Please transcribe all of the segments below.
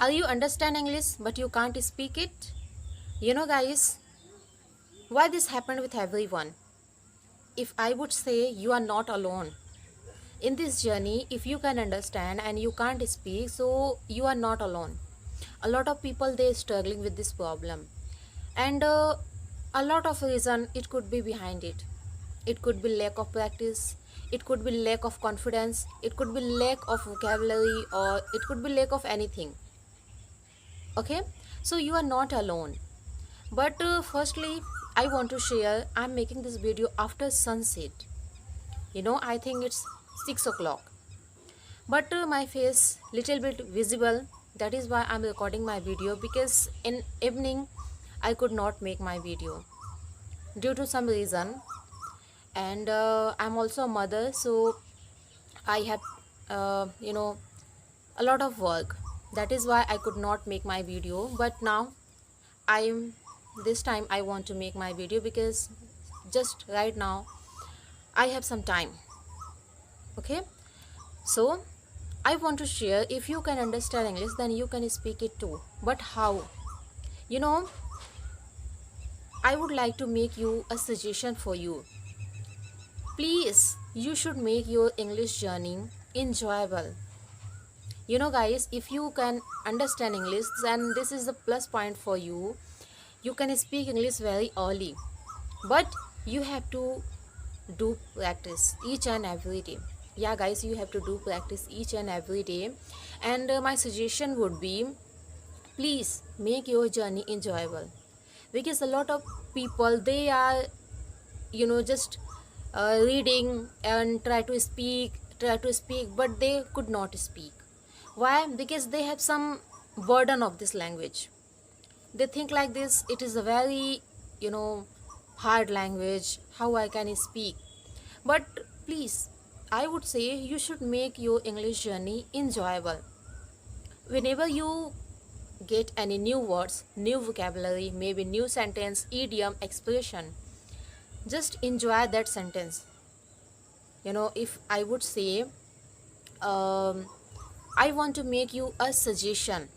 Are you understand English but you can't speak it? Guys, why this happened with everyone? If I would say you are not alone in this journey, if you can understand and you can't speak, so you are not alone. A lot of people they struggling with this problem, and a lot of reason it could be behind it. It could be lack of practice. It could be lack of confidence. It could be lack of vocabulary, or it could be lack of anything. Okay, so you are not alone. But firstly, I want to share I'm making this video after sunset. I think it's 6 o'clock, but my face little bit visible. That is why I'm recording my video, because in evening I could not make my video due to some reason. And I'm also a mother, so I have a lot of work. That is why I could not make my video. But now I'm this time I want to make my video, because just right now I have some time. Okay, so I want to share, if you can understand English then you can speak it too. But how? you know I would like to make you a suggestion for you. Please, you should make your English journey enjoyable. Guys, if you can understand English, then this is the plus point for you. You can speak English very early, but you have to do practice each and every day. Yeah, guys, you have to do practice each and every day. And my suggestion would be, please make your journey enjoyable, because a lot of people they are just reading and try to speak, but they could not speak. Why? Because they have some burden of this language. They think like this, it is a very you know hard language, how I can speak. But please, I would say you should make your English journey enjoyable. Whenever you get any new words, new vocabulary, maybe new sentence, idiom, expression, just enjoy that sentence. If I would say, um, I want to make you a suggestion,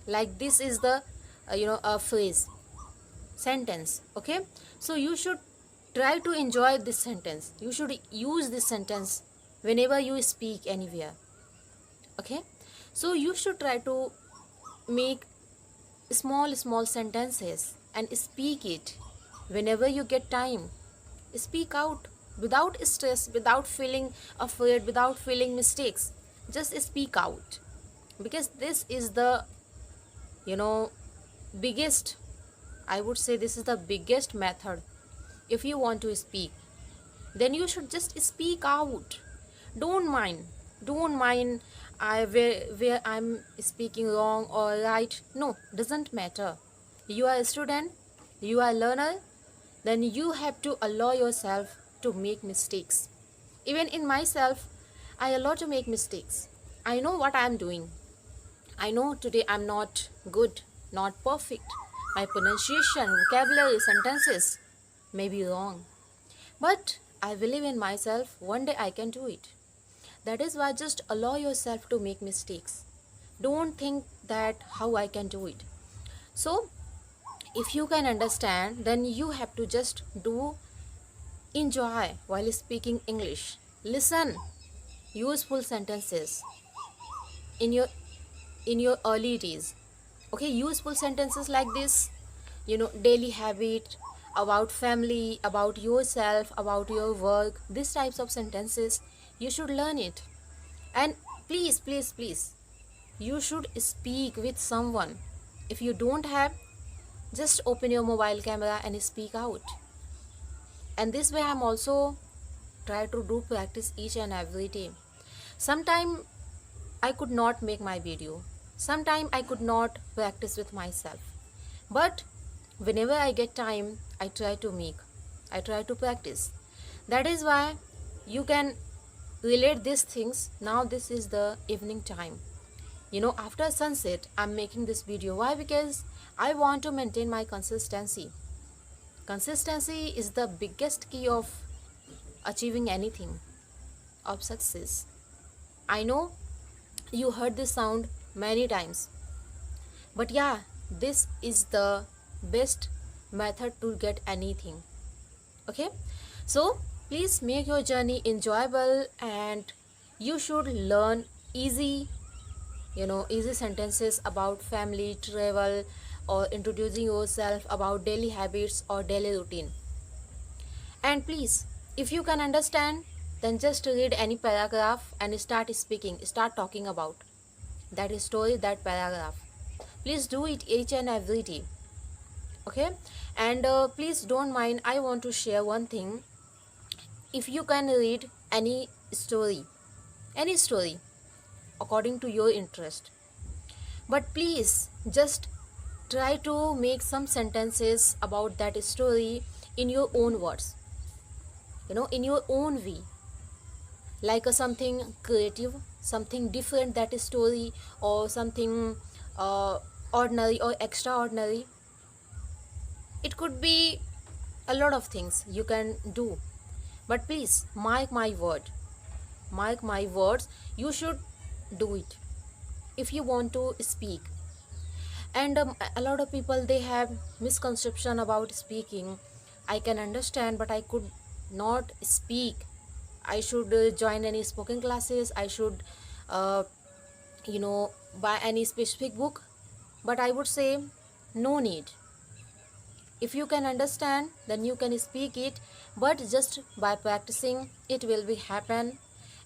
like this is the a phrase, sentence. Okay, so you should try to enjoy this sentence. You should use this sentence whenever you speak anywhere. Okay, so you should try to make small sentences and speak it whenever you get time. Speak out without stress, without feeling afraid, without feeling mistakes. Just speak out, because this is the you know biggest, I would say this is the biggest method. If you want to speak, then you should just speak out. Don't mind don't mind where I'm speaking wrong or right. No, doesn't matter. You are a student, you are a learner, then you have to allow yourself to make mistakes. Even in myself, I allow to make mistakes. I know what I am doing. I know today I'm not good, not perfect. My pronunciation, vocabulary, sentences may be wrong. But I believe in myself, one day I can do it. That is why just allow yourself to make mistakes. Don't think that how I can do it. So, if you can understand, then you have to just do enjoy while speaking English. Listen useful sentences in your early days. Okay, useful sentences like this, daily habit, about family, about yourself, about your work, these types of sentences you should learn it. And please, you should speak with someone. If you don't have, just open your mobile camera and speak out. And this way I'm also try to do practice each and every day. Sometime I could not make my video, sometime I could not practice with myself, but whenever I get time, I try to practice. That is why you can relate these things. Now this is the evening time, after sunset I'm making this video. Why? Because I want to maintain my consistency. Consistency is the biggest key of achieving anything, of success. I know you heard this sound many times, But yeah, this is the best method to get anything. Okay, so please make your journey enjoyable, and you should learn easy, easy sentences about family, travel, or introducing yourself, about daily habits or daily routine. And please, if you can understand, then just read any paragraph and start speaking, start talking about that story, that paragraph. Please do it each and every day. Okay, and please don't mind, I want to share one thing. If you can read any story according to your interest, but please just try to make some sentences about that story in your own words, in your own way, like something creative, something different, that story, or something uh, ordinary or extraordinary. It could be a lot of things you can do, but please mark my words, you should do it if you want to speak. And a lot of people, they have misconception about speaking. I can understand, but I could not speak. I should join any spoken classes, I should uh, buy any specific book. But I would say, no need. If you can understand, then you can speak it, but just by practicing it will be happen.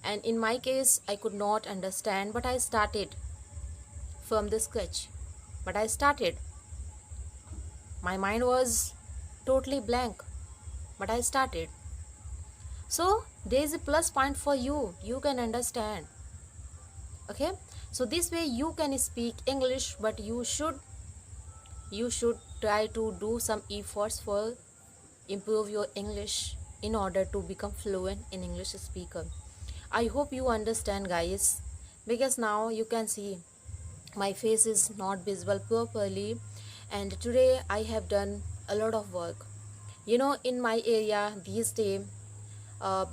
And in my case, I could not understand, but I started from the scratch. But I started, my mind was totally blank, but I started. So there is a plus point for you, you can understand. Okay, so this way you can speak English, but you should try to do some efforts for improve your English in order to become fluent in English speaker. I hope you understand, guys, because now you can see my face is not visible properly, and today I have done a lot of work. In my area these days,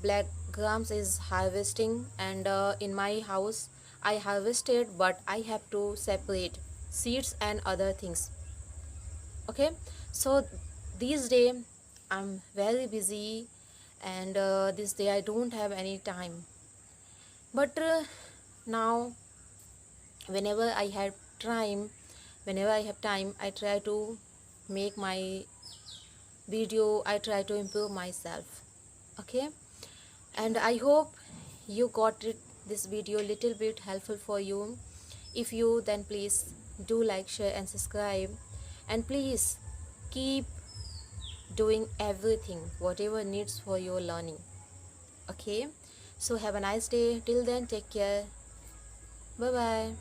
black grams is harvesting, and in my house I harvested, but I have to separate seeds and other things. Okay, so these day I'm very busy, and this day I don't have any time. But now, whenever I have time, I try to make my video, I try to improve myself. Okay, and I hope you got it, this video little bit helpful for you. If you, then please do like, share and subscribe, and please keep doing everything whatever needs for your learning. Okay, so have a nice day, till then take care, bye bye.